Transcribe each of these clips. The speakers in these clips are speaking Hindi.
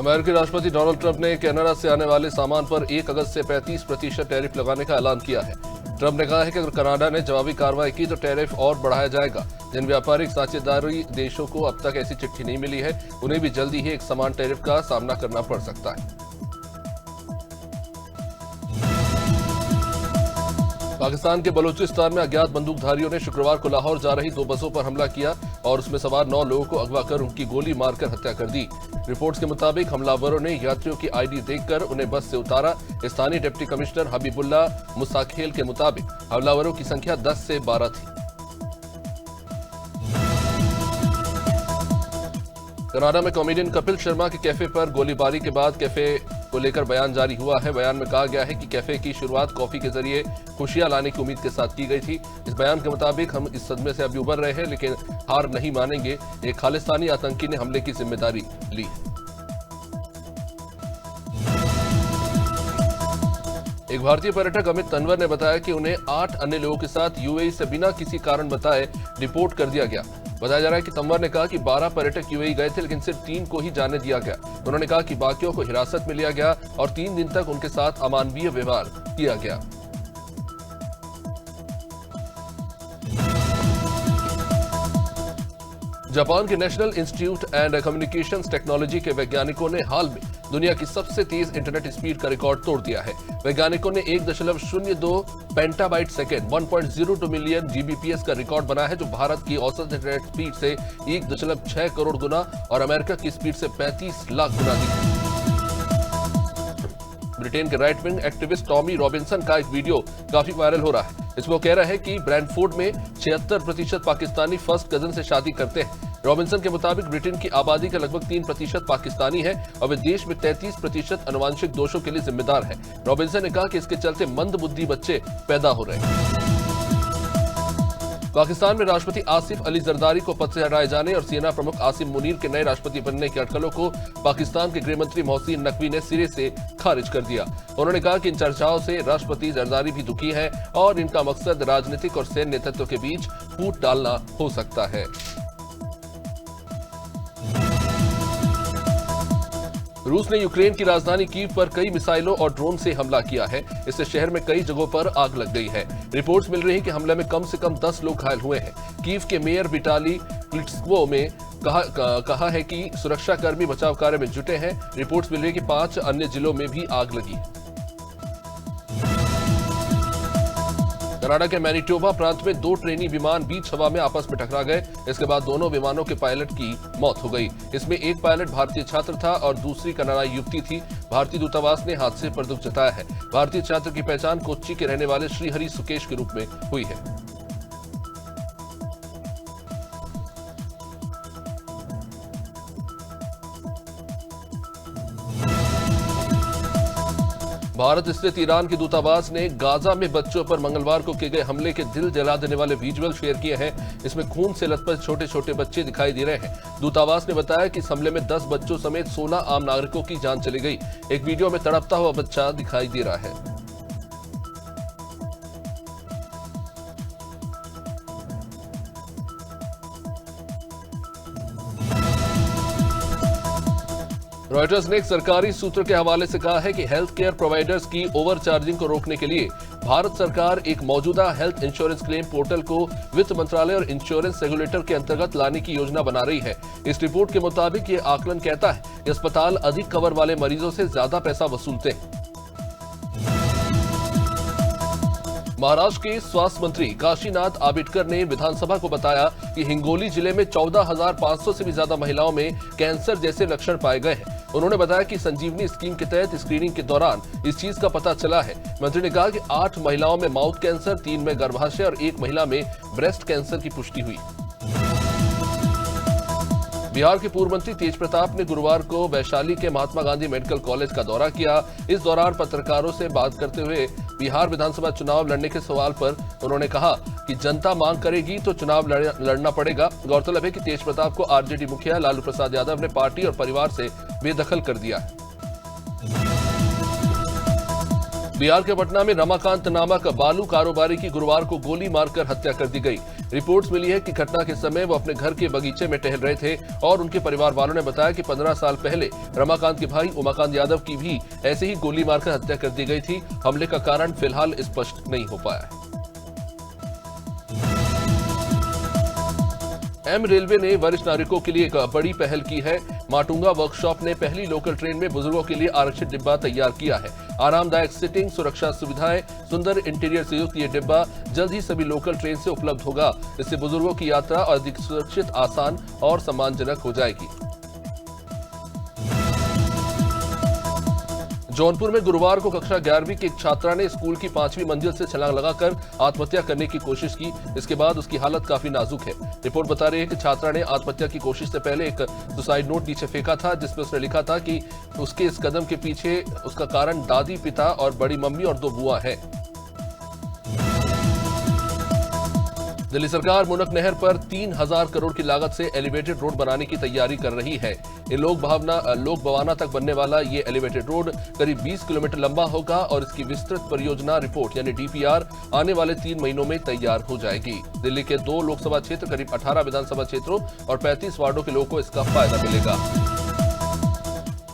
अमेरिकी राष्ट्रपति डोनाल्ड ट्रंप ने कनाडा से आने वाले सामान पर 1 अगस्त से 35% टैरिफ लगाने का ऐलान किया है। ट्रंप ने कहा है कि अगर कनाडा ने जवाबी कार्रवाई की तो टैरिफ और बढ़ाया जाएगा। जिन व्यापारिक साझेदारी देशों को अब तक ऐसी चिट्ठी नहीं मिली है, उन्हें भी जल्दी ही एक समान टैरिफ का सामना करना पड़ सकता है। पाकिस्तान के बलूचिस्तान में अज्ञात बंदूकधारियों ने शुक्रवार को लाहौर जा रही 2 बसों पर हमला किया और उसमें सवार 9 लोगों को अगवा कर उनकी गोली मारकर हत्या कर दी। रिपोर्ट्स के मुताबिक हमलावरों ने यात्रियों की आईडी देखकर उन्हें बस से उतारा। स्थानीय डिप्टी कमिश्नर हबीबुल्ला मुसाखेल के मुताबिक हमलावरों की संख्या 10 से 12 थी। कनाडा में कॉमेडियन कपिल शर्मा के कैफे पर गोलीबारी के बाद कैफे को लेकर बयान जारी हुआ है। बयान में कहा गया है कि कैफे की शुरुआत कॉफी के जरिए खुशियां लाने की उम्मीद के साथ की गई थी। इस बयान के मुताबिक हम इस सदमे से अभी उबर रहे हैं, लेकिन हार नहीं मानेंगे। एक खालिस्तानी आतंकी ने हमले की जिम्मेदारी ली। एक भारतीय पर्यटक अमित तनवर ने बताया कि उन्हें 8 अन्य लोगों के साथ यूएई से बिना किसी कारण बताए डिपोर्ट कर दिया गया। बताया जा रहा है कि तंवर ने कहा कि 12 पर्यटक यूएई गए थे, लेकिन सिर्फ 3 को ही जाने दिया गया। उन्होंने कहा कि बाकियों को हिरासत में लिया गया और 3 दिन तक उनके साथ अमानवीय व्यवहार किया गया। जापान के national institute and communications technology के वैज्ञानिकों ने हाल में दुनिया की सबसे तेज इंटरनेट स्पीड का रिकॉर्ड तोड़ दिया है। वैज्ञानिकों ने 1.02 पेंटाबाइट सेकेंड 1.02 मिलियन जीबीपीएस का रिकॉर्ड बनाया है, जो भारत की औसत इंटरनेट स्पीड से 1.6 करोड़ गुना और अमेरिका की स्पीड से 35 लाख गुना अधिक। ब्रिटेन के right wing activist Tommy Robinson का एक वीडियो काफी वायरल हो रहा है। इसमें वो कह रहा है कि ब्रैंडफोर्ड में 76% पाकिस्तानी फर्स्ट कजन से शादी करते हैं। रॉबिन्सन के मुताबिक ब्रिटेन की आबादी का लगभग 3% पाकिस्तानी है और वे देश में 33% आनुवंशिक दोषों के लिए जिम्मेदार है। रॉबिन्सन ने कहा कि इसके चलते मंदबुद्धि बच्चे पैदा हो रहे हैं। पाकिस्तान में राष्ट्रपति आसिफ अली जरदारी को पद से हटाए जाने और सेना प्रमुख आसिम मुनीर के नए राष्ट्रपति बनने की अटकलों को पाकिस्तान के गृहमंत्री मोहसिन नकवी ने सिरे से खारिज कर दिया। उन्होंने कहा कि इन चर्चाओं से राष्ट्रपति जरदारी भी दुखी है और इनका मकसद राजनीतिक और सैन्य नेतृत्व के बीच फूट डालना हो सकता है। रूस ने यूक्रेन की राजधानी कीव पर कई मिसाइलों और ड्रोन से हमला किया है। इससे शहर में कई जगहों पर आग लग गई है। रिपोर्ट्स मिल रही है कि हमले में कम से कम 10 लोग घायल हुए हैं। कीव के मेयर विटाली क्लिट्स्को में कहा है कि सुरक्षाकर्मी बचाव कार्य में जुटे हैं। रिपोर्ट्स मिल रही है कि 5 अन्य जिलों में भी आग लगी है। कनाडा के मैनिटोबा प्रांत में 2 ट्रेनी विमान बीच हवा में आपस में टकरा गए। इसके बाद दोनों विमानों के पायलट की मौत हो गई। इसमें एक पायलट भारतीय छात्र था और दूसरी कनाडाई युवती थी। भारतीय दूतावास ने हादसे पर दुख जताया है। भारतीय छात्र की पहचान कोच्चि के रहने वाले श्रीहरि सुकेश के रूप में हुई है। भारत स्थित ईरान के दूतावास ने गाजा में बच्चों पर मंगलवार को किए गए हमले के दिल जला देने वाले विजुअल शेयर किए हैं। इसमें खून से लथपथ छोटे छोटे बच्चे दिखाई दे रहे हैं। दूतावास ने बताया कि इस हमले में 10 बच्चों समेत 16 आम नागरिकों की जान चली गई। एक वीडियो में तड़पता हुआ बच्चा दिखाई दे रहा है। रॉयटर्स ने एक सरकारी सूत्र के हवाले से कहा है कि हेल्थ केयर प्रोवाइडर्स की ओवरचार्जिंग को रोकने के लिए भारत सरकार एक मौजूदा हेल्थ इंश्योरेंस क्लेम पोर्टल को वित्त मंत्रालय और इंश्योरेंस रेगुलेटर के अंतर्गत लाने की योजना बना रही है। इस रिपोर्ट के मुताबिक ये आकलन कहता है कि अस्पताल अधिक कवर वाले मरीजों से ज्यादा पैसा वसूलते हैं। महाराष्ट्र के स्वास्थ्य मंत्री काशीनाथ आबिटकर ने विधानसभा को बताया कि हिंगोली जिले में 14,500 से भी ज्यादा महिलाओं में कैंसर जैसे लक्षण पाए गए हैं। उन्होंने बताया कि संजीवनी स्कीम के तहत स्क्रीनिंग के दौरान इस चीज का पता चला है। मंत्री ने कहा कि 8 महिलाओं में माउथ कैंसर, 3 में गर्भाशय और 1 महिला में ब्रेस्ट कैंसर की पुष्टि हुई। बिहार के पूर्व मंत्री तेज प्रताप ने गुरुवार को वैशाली के महात्मा गांधी मेडिकल कॉलेज का दौरा किया। इस दौरान पत्रकारों से बात करते हुए बिहार विधानसभा चुनाव लड़ने के सवाल पर उन्होंने कहा कि जनता मांग करेगी तो चुनाव लड़ना पड़ेगा। गौरतलब है कि तेज प्रताप को आरजेडी मुखिया लालू प्रसाद यादव ने पार्टी और परिवार से बेदखल कर दिया है। बिहार के पटना में रमाकांत नामक बालू कारोबारी की गुरुवार को गोली मारकर हत्या कर दी गई। रिपोर्ट्स मिली है कि घटना के समय वो अपने घर के बगीचे में टहल रहे थे और उनके परिवार वालों ने बताया कि 15 साल पहले रमाकांत के भाई उमाकांत यादव की भी ऐसे ही गोली मारकर हत्या कर दी गई थी। हमले का कारण फिलहाल स्पष्ट नहीं हो पाया है। एम रेलवे ने वरिष्ठ नागरिकों के लिए एक बड़ी पहल की है। माटुंगा वर्कशॉप ने पहली लोकल ट्रेन में बुजुर्गों के लिए आरक्षित डिब्बा तैयार किया है। आरामदायक सिटिंग, सुरक्षा सुविधाएं, सुंदर इंटीरियर से युक्त ये डिब्बा जल्द ही सभी लोकल ट्रेन से उपलब्ध होगा। इससे बुजुर्गों की यात्रा अधिक सुरक्षित, आसान और सम्मानजनक हो जाएगी। जौनपुर में गुरुवार को कक्षा 11वीं की एक छात्रा ने स्कूल की 5वीं मंजिल से छलांग लगाकर आत्महत्या करने की कोशिश की। इसके बाद उसकी हालत काफी नाजुक है। रिपोर्ट बता रही है कि छात्रा ने आत्महत्या की कोशिश से पहले एक सुसाइड नोट नीचे फेंका था, जिसमें उसने लिखा था कि उसके इस कदम के पीछे उसका कारण दादी, पिता और बड़ी मम्मी और 2 बुआ है। दिल्ली सरकार मुनक नहर पर 3000 करोड़ की लागत से एलिवेटेड रोड बनाने की तैयारी कर रही है। लोक भवाना तक बनने वाला ये एलिवेटेड रोड करीब 20 किलोमीटर लंबा होगा और इसकी विस्तृत परियोजना रिपोर्ट यानी डीपीआर आने वाले 3 महीनों में तैयार हो जाएगी। दिल्ली के 2 लोकसभा क्षेत्र, करीब 18 विधानसभा क्षेत्रों और 35 वार्डों के लोगों को इसका फायदा मिलेगा।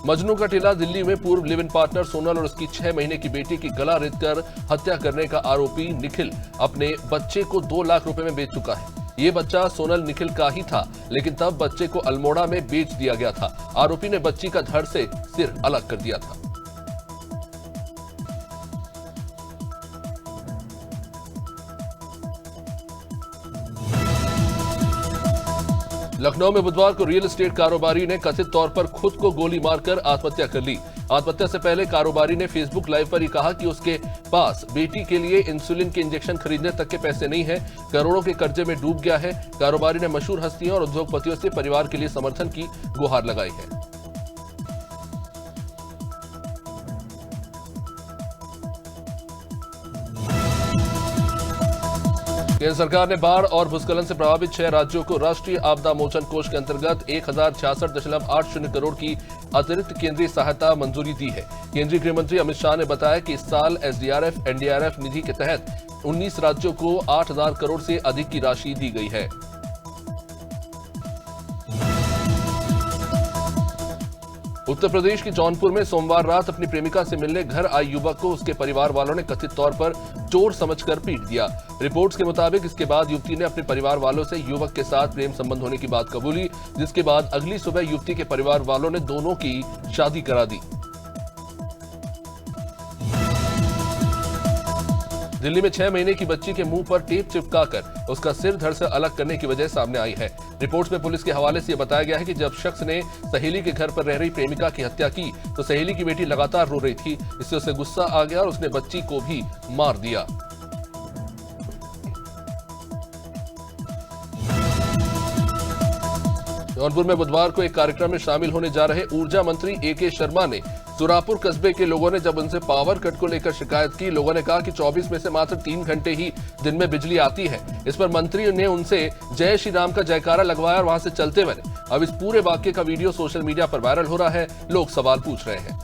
मजनू का टीला दिल्ली में पूर्व लिव इन पार्टनर सोनल और उसकी 6 महीने की बेटी की गला रेतकर हत्या करने का आरोपी निखिल अपने बच्चे को 2 लाख रुपए में बेच चुका है। ये बच्चा सोनल निखिल का ही था, लेकिन तब बच्चे को अल्मोड़ा में बेच दिया गया था। आरोपी ने बच्ची का धड़ से सिर अलग कर दिया था। लखनऊ में बुधवार को रियल एस्टेट कारोबारी ने कथित तौर पर खुद को गोली मारकर आत्महत्या कर ली। आत्महत्या से पहले कारोबारी ने फेसबुक लाइव पर ही कहा कि उसके पास बेटी के लिए इंसुलिन के इंजेक्शन खरीदने तक के पैसे नहीं है, करोड़ों के कर्जे में डूब गया है। कारोबारी ने मशहूर हस्तियों और उद्योगपतियों से परिवार के लिए समर्थन की गुहार लगाई है। केंद्र सरकार ने बाढ़ और भूस्खलन से प्रभावित 6 राज्यों को राष्ट्रीय आपदा मोचन कोष के अंतर्गत 1066.80 करोड़ की अतिरिक्त केंद्रीय सहायता मंजूरी दी है। केंद्रीय गृह मंत्री अमित शाह ने बताया कि इस साल एसडीआरएफ, एनडीआरएफ निधि के तहत 19 राज्यों को 8000 करोड़ से अधिक की राशि दी गई है। उत्तर प्रदेश के जौनपुर में सोमवार रात अपनी प्रेमिका से मिलने घर आए युवक को उसके परिवार वालों ने कथित तौर पर चोर समझकर पीट दिया। रिपोर्ट्स के मुताबिक इसके बाद युवती ने अपने परिवार वालों से युवक के साथ प्रेम संबंध होने की बात कबूली, जिसके बाद अगली सुबह युवती के परिवार वालों ने दोनों की शादी करा दी। दिल्ली में 6 महीने की बच्ची के मुंह पर टेप चिपकाकर उसका सिर धड़ से अलग करने की वजह सामने आई है। रिपोर्ट्स में पुलिस के हवाले से यह बताया गया है कि जब शख्स ने सहेली के घर पर रह रही प्रेमिका की हत्या की तो सहेली की बेटी लगातार रो रही थी। इससे उसे गुस्सा आ गया और उसने बच्ची को भी मार दिया। जौनपुर में बुधवार को एक कार्यक्रम में शामिल होने जा रहे ऊर्जा मंत्री एके शर्मा ने सुरापुर कस्बे के लोगों ने जब उनसे पावर कट को लेकर शिकायत की, लोगों ने कहा कि 24 में से मात्र 3 घंटे ही दिन में बिजली आती है। इस पर मंत्री ने उनसे जय श्री राम का जयकारा लगवाया और वहां से चलते बने। अब इस पूरे वाक्य का वीडियो सोशल मीडिया पर वायरल हो रहा है। लोग सवाल पूछ रहे हैं।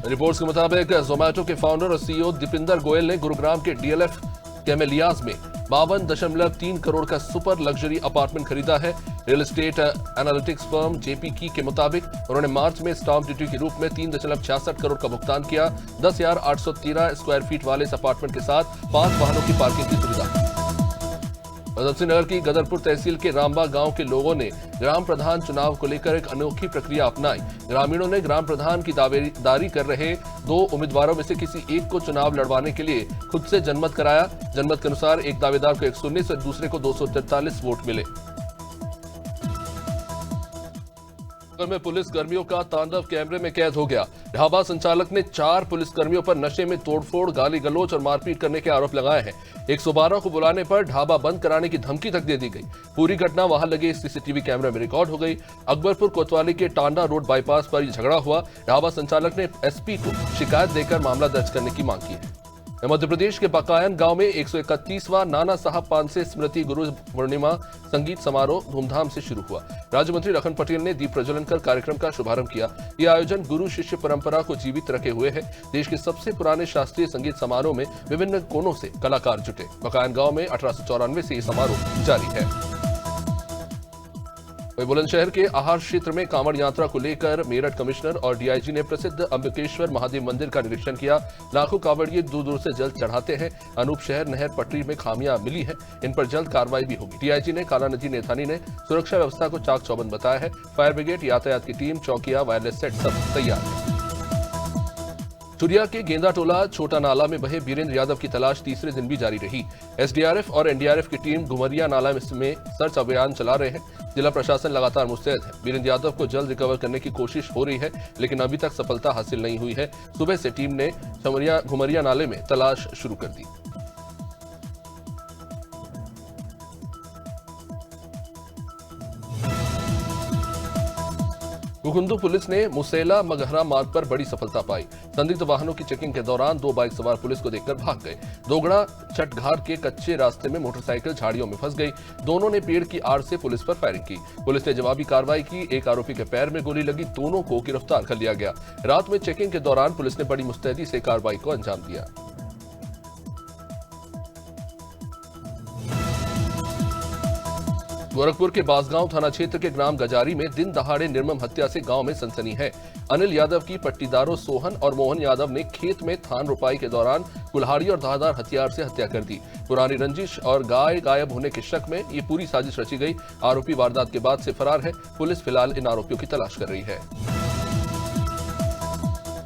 रिपोर्ट्स के मुताबिक जोमैटो के फाउंडर और सीईओ दीपिंदर गोयल ने गुरुग्राम के डीएलएफ कैमेलियाज में 52.3 करोड़ का सुपर लग्जरी अपार्टमेंट खरीदा है। Real estate analytics firm JP की के मुताबिक उन्होंने मार्च में स्टाम्प ड्यूटी के रूप में 3.66 करोड़ का भुगतान किया। 10,813 स्क्वायर फीट वाले इस अपार्टमेंट के साथ 5 वाहनों की पार्किंग की सुविधा। भगत नगर की गदरपुर तहसील के रामबा गांव के लोगों ने ग्राम प्रधान चुनाव को लेकर एक अनोखी प्रक्रिया अपनाई। ग्रामीणों ने ग्राम प्रधान की दावेदारी कर रहे 2 उम्मीदवारों में से किसी एक को चुनाव लड़वाने के लिए खुद से जनमत कराया। जनमत के अनुसार एक दावेदार को 119 और दूसरे को 243 वोट मिले। में पुलिस कर्मियों का तांडव कैमरे में कैद हो गया। ढाबा संचालक ने 4 पुलिसकर्मियों पर नशे में तोड़फोड़, गाली गलौज और मारपीट करने के आरोप लगाए हैं। 112 को बुलाने पर ढाबा बंद कराने की धमकी तक दे दी गई। पूरी घटना वहां लगे सीसीटीवी कैमरे में रिकॉर्ड हो गई। अकबरपुर कोतवाली के टांडा रोड बाईपास पर झगड़ा हुआ। ढाबा संचालक ने एसपी को शिकायत देकर मामला दर्ज करने की मांग की है। मध्य प्रदेश के बकायन गांव में 131वां नाना साहब पानसे स्मृति गुरु पूर्णिमा संगीत समारोह धूमधाम से शुरू हुआ। राज्य मंत्री लखन पटेल ने दीप प्रज्वलन कर कार्यक्रम का शुभारंभ किया। यह आयोजन गुरु शिष्य परंपरा को जीवित रखे हुए है। देश के सबसे पुराने शास्त्रीय संगीत समारोह में विभिन्न कोनों से कलाकार जुटे। बकायन गांव में 1894 से यह समारोह जारी है। वहीं बुलंदशहर के आहार क्षेत्र में कांवड़ यात्रा को लेकर मेरठ कमिश्नर और डीआईजी ने प्रसिद्ध अंबिकेश्वर महादेव मंदिर का निरीक्षण किया। लाखों कांवड़िए दूर दूर से जल चढ़ाते हैं। अनूप शहर नहर पटरी में खामियां मिली है, इन पर जल्द कार्रवाई भी होगी। डीआईजी ने काला नदी नेथानी ने सुरक्षा व्यवस्था को चाक चौबंद बताया है। फायर ब्रिगेड, यातायात की टीम, चौकिया, वायरलेस सेट सब तैयार है। चुरिया के गेंदा टोला छोटा नाला में बहे वीरेंद्र यादव की तलाश तीसरे दिन भी जारी रही। एसडीआरएफ और एनडीआरएफ की टीम घुमरिया नाला में सर्च अभियान चला रहे हैं। जिला प्रशासन लगातार मुस्तैद है। वीरेंद्र यादव को जल्द रिकवर करने की कोशिश हो रही है, लेकिन अभी तक सफलता हासिल नहीं हुई है। सुबह से टीम ने घुमरिया नाले में तलाश शुरू कर दी। घुघुंदू पुलिस ने मुसेला मगहरा मार्ग पर बड़ी सफलता पाई। संदिग्ध वाहनों की चेकिंग के दौरान 2 बाइक सवार पुलिस को देखकर भाग गए। दोगड़ा चटघार के कच्चे रास्ते में मोटरसाइकिल झाड़ियों में फंस गई। दोनों ने पेड़ की आड़ से पुलिस पर फायरिंग की। पुलिस ने जवाबी कार्रवाई की। एक आरोपी के पैर में गोली लगी। दोनों को गिरफ्तार कर लिया गया। रात में चेकिंग के दौरान पुलिस ने बड़ी मुस्तैदी से कार्रवाई को अंजाम दिया। गोरखपुर के बासगांव थाना क्षेत्र के ग्राम गजारी में दिन दहाड़े निर्मम हत्या से गांव में सनसनी है। अनिल यादव की पट्टीदारों सोहन और मोहन यादव ने खेत में धान रोपाई के दौरान कुल्हाड़ी और धारदार हथियार से हत्या कर दी। पुरानी रंजिश और गाय गायब होने के शक में ये पूरी साजिश रची गई। आरोपी वारदात के बाद से फरार है। पुलिस फिलहाल इन आरोपियों की तलाश कर रही है।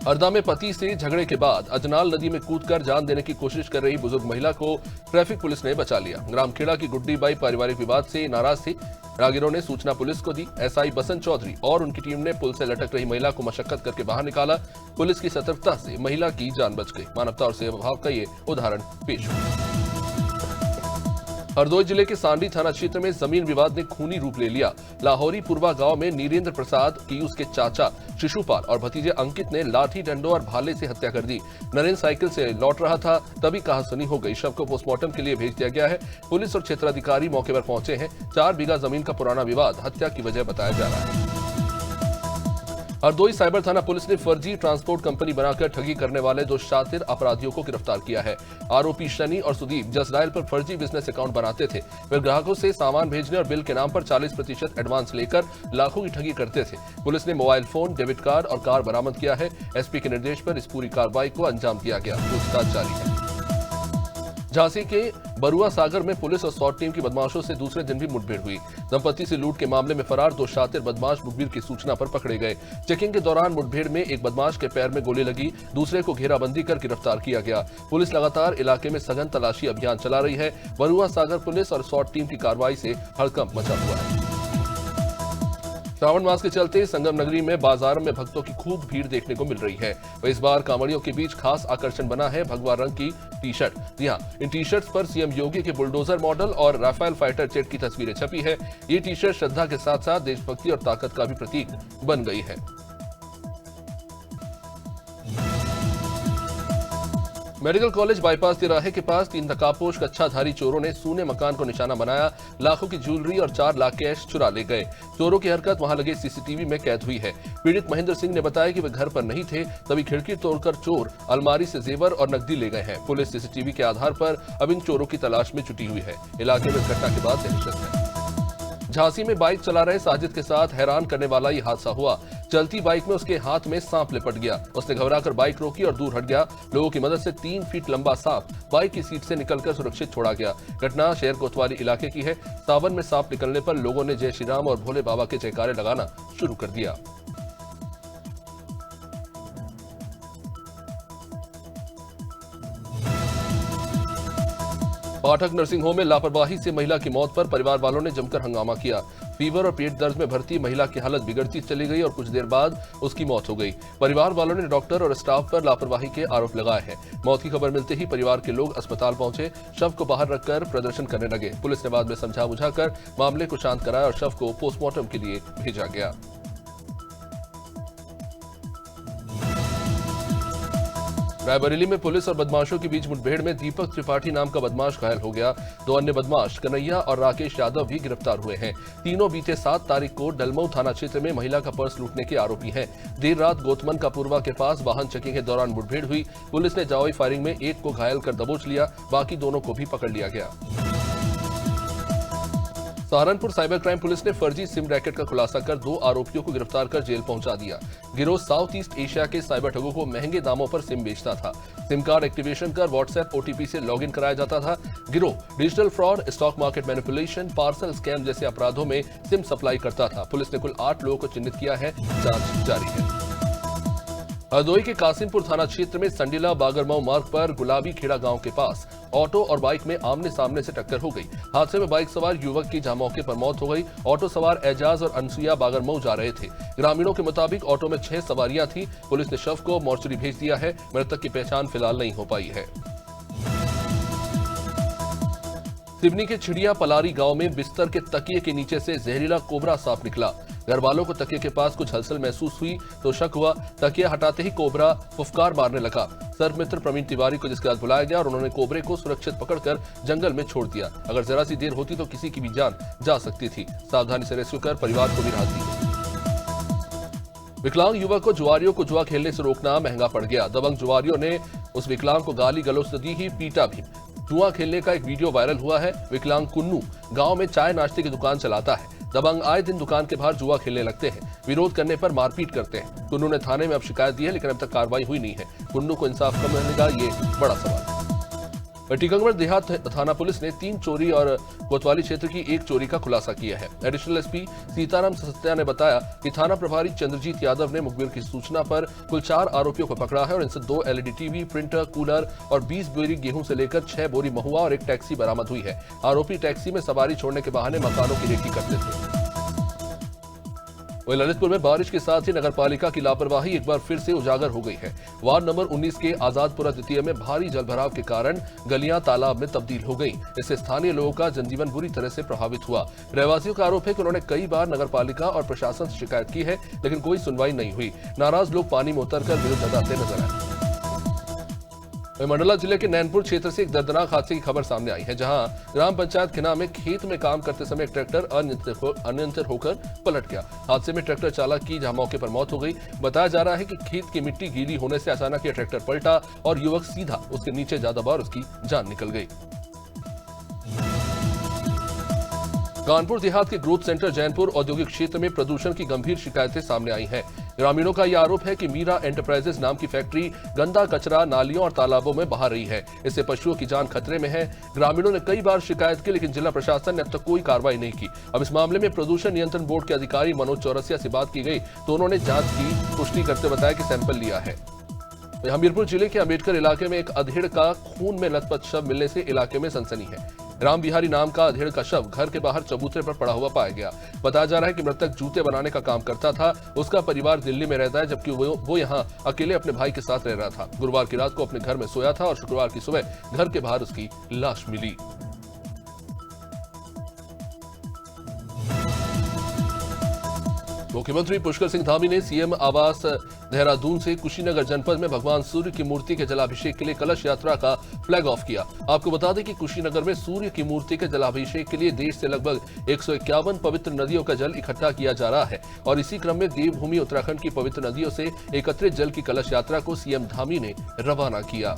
हरदा में पति से झगड़े के बाद अजनाल नदी में कूदकर जान देने की कोशिश कर रही बुजुर्ग महिला को ट्रैफिक पुलिस ने बचा लिया। ग्रामखेड़ा की गुड्डी बाई पारिवारिक विवाद से नाराज थी। राहगीरों ने सूचना पुलिस को दी। एसआई बसंत चौधरी और उनकी टीम ने पुल से लटक रही महिला को मशक्कत करके बाहर निकाला। पुलिस की सतर्कता से महिला की जान बच गई। मानवता और सेवा भाव का ये उदाहरण पेश हुआ। हरदोई जिले के सांडी थाना क्षेत्र में जमीन विवाद ने खूनी रूप ले लिया। लाहौरी पूर्वा गांव में नीरेंद्र प्रसाद की उसके चाचा शिशुपाल और भतीजे अंकित ने लाठी डंडों और भाले से हत्या कर दी। नरेंद्र साइकिल से लौट रहा था, तभी कहासुनी हो गई। शव को पोस्टमार्टम के लिए भेज दिया गया है। पुलिस और क्षेत्राधिकारी मौके पर पहुंचे हैं। 4 बीघा जमीन का पुराना विवाद हत्या की वजह बताया जा रहा है। हरदोई साइबर थाना पुलिस ने फर्जी ट्रांसपोर्ट कंपनी बनाकर ठगी करने वाले 2 शातिर अपराधियों को गिरफ्तार किया है। आरोपी शनि और सुदीप जसडायल पर फर्जी बिजनेस अकाउंट बनाते थे। वे ग्राहकों से सामान भेजने और बिल के नाम पर 40% एडवांस लेकर लाखों की ठगी करते थे। पुलिस ने मोबाइल फोन, डेबिट कार्ड और कार बरामद किया है। एसपी के निर्देश पर इस पूरी कार्रवाई को अंजाम दिया गया। पूछताछ जारी है। झांसी के बरुआ सागर में पुलिस और SWAT टीम की बदमाशों से दूसरे दिन भी मुठभेड़ हुई। दंपति से लूट के मामले में फरार 2 शातिर बदमाश मुखबिर की सूचना पर पकड़े गए। चेकिंग के दौरान मुठभेड़ में एक बदमाश के पैर में गोली लगी। दूसरे को घेराबंदी कर गिरफ्तार किया गया। पुलिस लगातार इलाके में सघन तलाशी अभियान चला रही है। बरुआ सागर पुलिस और SWAT टीम की कार्रवाई से हड़कंप मचा हुआ है। श्रावण मास के चलते संगम नगरी में बाजारों में भक्तों की खूब भीड़ देखने को मिल रही है। वह इस बार कांवड़ियों के बीच खास आकर्षण बना है भगवा रंग की टी-शर्ट। जी हां, इन टी-शर्ट्स पर सीएम योगी के बुलडोजर मॉडल और राफेल फाइटर जेट की तस्वीरें छपी है। ये टी-शर्ट श्रद्धा के साथ साथ देशभक्ति और ताकत का भी प्रतीक बन गई है। मेडिकल कॉलेज बाईपास तिराहे के पास 3 नकाबपोश कच्छाधारी चोरों ने सूने मकान को निशाना बनाया। लाखों की ज्वेलरी और 4 लाख कैश चुरा ले गए। चोरों की हरकत वहां लगे सीसीटीवी में कैद हुई है। पीड़ित महेंद्र सिंह ने बताया कि वे घर पर नहीं थे, तभी खिड़की तोड़कर चोर अलमारी से जेवर और नकदी ले गए हैं। पुलिस सीसीटीवी के आधार पर अब इन चोरों की तलाश में जुटी हुई है। इलाके में घटना के बाद दहशत है। झांसी में बाइक चला रहे साजिद के साथ हैरान करने वाला ये हादसा हुआ। चलती बाइक में उसके हाथ में सांप लिपट गया। उसने घबराकर बाइक रोकी और दूर हट गया। लोगों की मदद से 3 फीट लंबा सांप बाइक की सीट से निकलकर सुरक्षित छोड़ा गया। घटना शहर कोतवाली इलाके की है। सावन में सांप निकलने पर लोगों ने जय श्री राम और भोले बाबा के जयकारे लगाना शुरू कर दिया। पाठक नर्सिंग होम में लापरवाही से महिला की मौत पर परिवार वालों ने जमकर हंगामा किया। फीवर और पेट दर्द में भर्ती महिला की हालत बिगड़ती चली गई और कुछ देर बाद उसकी मौत हो गई। परिवार वालों ने डॉक्टर और स्टाफ पर लापरवाही के आरोप लगाए हैं। मौत की खबर मिलते ही परिवार के लोग अस्पताल पहुंचे। शव को बाहर रखकर प्रदर्शन करने लगे। पुलिस ने बाद में समझा बुझाकर मामले को शांत कराया और शव को पोस्टमार्टम के लिए भेजा गया। रायबरेली में पुलिस और बदमाशों के बीच मुठभेड़ में दीपक त्रिपाठी नाम का बदमाश घायल हो गया। 2 अन्य बदमाश कन्हैया और राकेश यादव भी गिरफ्तार हुए हैं। तीनों बीते 7 तारीख को डलमऊ थाना क्षेत्र में महिला का पर्स लूटने के आरोपी हैं। देर रात गोतमन का पूर्वा के पास वाहन चेकिंग के दौरान मुठभेड़ हुई। पुलिस ने जाओई फायरिंग में एक को घायल कर दबोच लिया, बाकी दोनों को भी पकड़ लिया गया। सहारनपुर साइबर क्राइम पुलिस ने फर्जी सिम रैकेट का खुलासा कर 2 आरोपियों को गिरफ्तार कर जेल पहुंचा दिया। गिरोह साउथ ईस्ट एशिया के साइबर ठगों को महंगे दामों पर सिम बेचता था। सिम कार्ड एक्टिवेशन कर व्हाट्सएप ओटीपी से लॉगिन कराया जाता था। गिरोह digital fraud, stock market manipulation, parcel scam जैसे अपराधों में सिम सप्लाई करता था। पुलिस ने कुल 8 लोगों को चिन्हित किया है, जांच जारी है। हरदोई के कासिमपुर थाना क्षेत्र में संडीला बागरमऊ मार्ग पर गुलाबी खेड़ा गांव के पास ऑटो और बाइक में आमने सामने से टक्कर हो गई। हादसे में बाइक सवार युवक की जहां मौके पर मौत हो गई। ऑटो सवार एजाज और अनसुईया बागरमऊ जा रहे थे। ग्रामीणों के मुताबिक ऑटो में 6 सवारियां थी। पुलिस ने शव को मोर्चरी भेज दिया है। मृतक की पहचान फिलहाल नहीं हो पाई है। सिवनी के छिड़िया पलारी गांव में बिस्तर के तकिए के नीचे से जहरीला कोबरा सांप निकला। घर वालों को तकिए के पास कुछ हलचल महसूस हुई तो शक हुआ। तकिया हटाते ही कोबरा फुफकार मारने लगा। सर्प मित्र प्रवीण तिवारी को जिसके बाद बुलाया गया और उन्होंने कोबरे को सुरक्षित पकड़कर जंगल में छोड़ दिया। अगर जरा सी देर होती तो किसी की भी जान जा सकती थी। सावधानी से रेस्क्यू कर परिवार को भी राहत दी। विकलांग युवक को जुआरियों को जुआ खेलने से रोकना महंगा पड़ गया। दबंग जुआरियों ने उस विकलांग को गाली गलौज दी ही पीटा भी। जुआ खेलने का एक वीडियो वायरल हुआ है। विकलांग कुन्नू गांव में चाय नाश्ते की दुकान चलाता है। दबंग आए दिन दुकान के बाहर जुआ खेलने लगते हैं। विरोध करने पर मारपीट करते हैं। कुन्नू ने थाने में अब शिकायत दी है, लेकिन अब तक कार्रवाई हुई नहीं है। कुन्नू को इंसाफ कब मिलेगा, ये बड़ा सवाल है। टीकमगढ़ देहात थाना पुलिस ने 3 चोरी और कोतवाली क्षेत्र की 1 चोरी का खुलासा किया है। एडिशनल एसपी सीताराम सत्या ने बताया कि थाना प्रभारी चंद्रजीत यादव ने मुखबिर की सूचना पर कुल 4 आरोपियों को पकड़ा है और इनसे 2 एलईडी टीवी, प्रिंटर, कूलर और 20 बोरी गेहूं से लेकर 6 बोरी महुआ और 1 टैक्सी बरामद हुई है। आरोपी टैक्सी में सवारी छोड़ने के बहाने मकानों की रेकी करते थे। वहीं ललितपुर में बारिश के साथ ही नगरपालिका की लापरवाही एक बार फिर से उजागर हो गई है। वार्ड नंबर 19 के आजादपुरा द्वितीय में भारी जलभराव के कारण गलियां तालाब में तब्दील हो गईं। इससे स्थानीय लोगों का जनजीवन बुरी तरह से प्रभावित हुआ। रहवासियों का आरोप है कि उन्होंने कई बार नगरपालिका और प्रशासन से शिकायत की है, लेकिन कोई सुनवाई नहीं हुई। नाराज लोग पानी में उतरकर विरोध जताते नजर आए। मंडला जिले के नैनपुर क्षेत्र से एक दर्दनाक हादसे की खबर सामने आई है, जहां ग्राम पंचायत खिना में खेत में काम करते समय एक ट्रैक्टर अनियंत्रित होकर पलट गया। हादसे में ट्रैक्टर चालक की जहां मौके पर मौत हो गई। बताया जा रहा है कि खेत की मिट्टी गीली होने से अचानक यह ट्रैक्टर पलटा और युवक सीधा उसके नीचे जा दबा और उसकी जान निकल गई। कानपुर देहात के ग्रोथ सेंटर जैनपुर औद्योगिक क्षेत्र में प्रदूषण की गंभीर शिकायतें सामने आई हैं। ग्रामीणों का यह आरोप है कि मीरा एंटरप्राइजेज नाम की फैक्ट्री गंदा कचरा नालियों और तालाबों में बहा रही है। इससे पशुओं की जान खतरे में है। ग्रामीणों ने कई बार शिकायत की, लेकिन जिला प्रशासन ने अब तक कोई कार्रवाई नहीं की। अब इस मामले में प्रदूषण नियंत्रण बोर्ड के अधिकारी मनोज चौरसिया से बात की गई तो उन्होंने जांच की पुष्टि करते बताया कि सैंपल लिया है। हमीरपुर जिले के अम्बेडकर इलाके में एक अधेड़ का खून में लथपथ शव मिलने से इलाके में सनसनी है। राम बिहारी नाम का अधेड़ का शव घर के बाहर चबूतरे पर पड़ा हुआ पाया गया। बताया जा रहा है कि मृतक जूते बनाने का काम करता था। उसका परिवार दिल्ली में रहता है, जबकि वो यहां अकेले अपने भाई के साथ रह रहा था। गुरुवार की रात को अपने घर में सोया था और शुक्रवार की सुबह घर के बाहर उसकी लाश मिली। मुख्यमंत्री पुष्कर सिंह धामी ने सीएम आवास देहरादून से कुशीनगर जनपद में भगवान सूर्य की मूर्ति के जलाभिषेक के लिए कलश यात्रा का फ्लैग ऑफ किया। आपको बता दें कि कुशीनगर में सूर्य की मूर्ति के जलाभिषेक के लिए देश से लगभग 151 पवित्र नदियों का जल इकट्ठा किया जा रहा है और इसी क्रम में देवभूमि उत्तराखंड की पवित्र नदियों से एकत्रित जल की कलश यात्रा को सीएम धामी ने रवाना किया।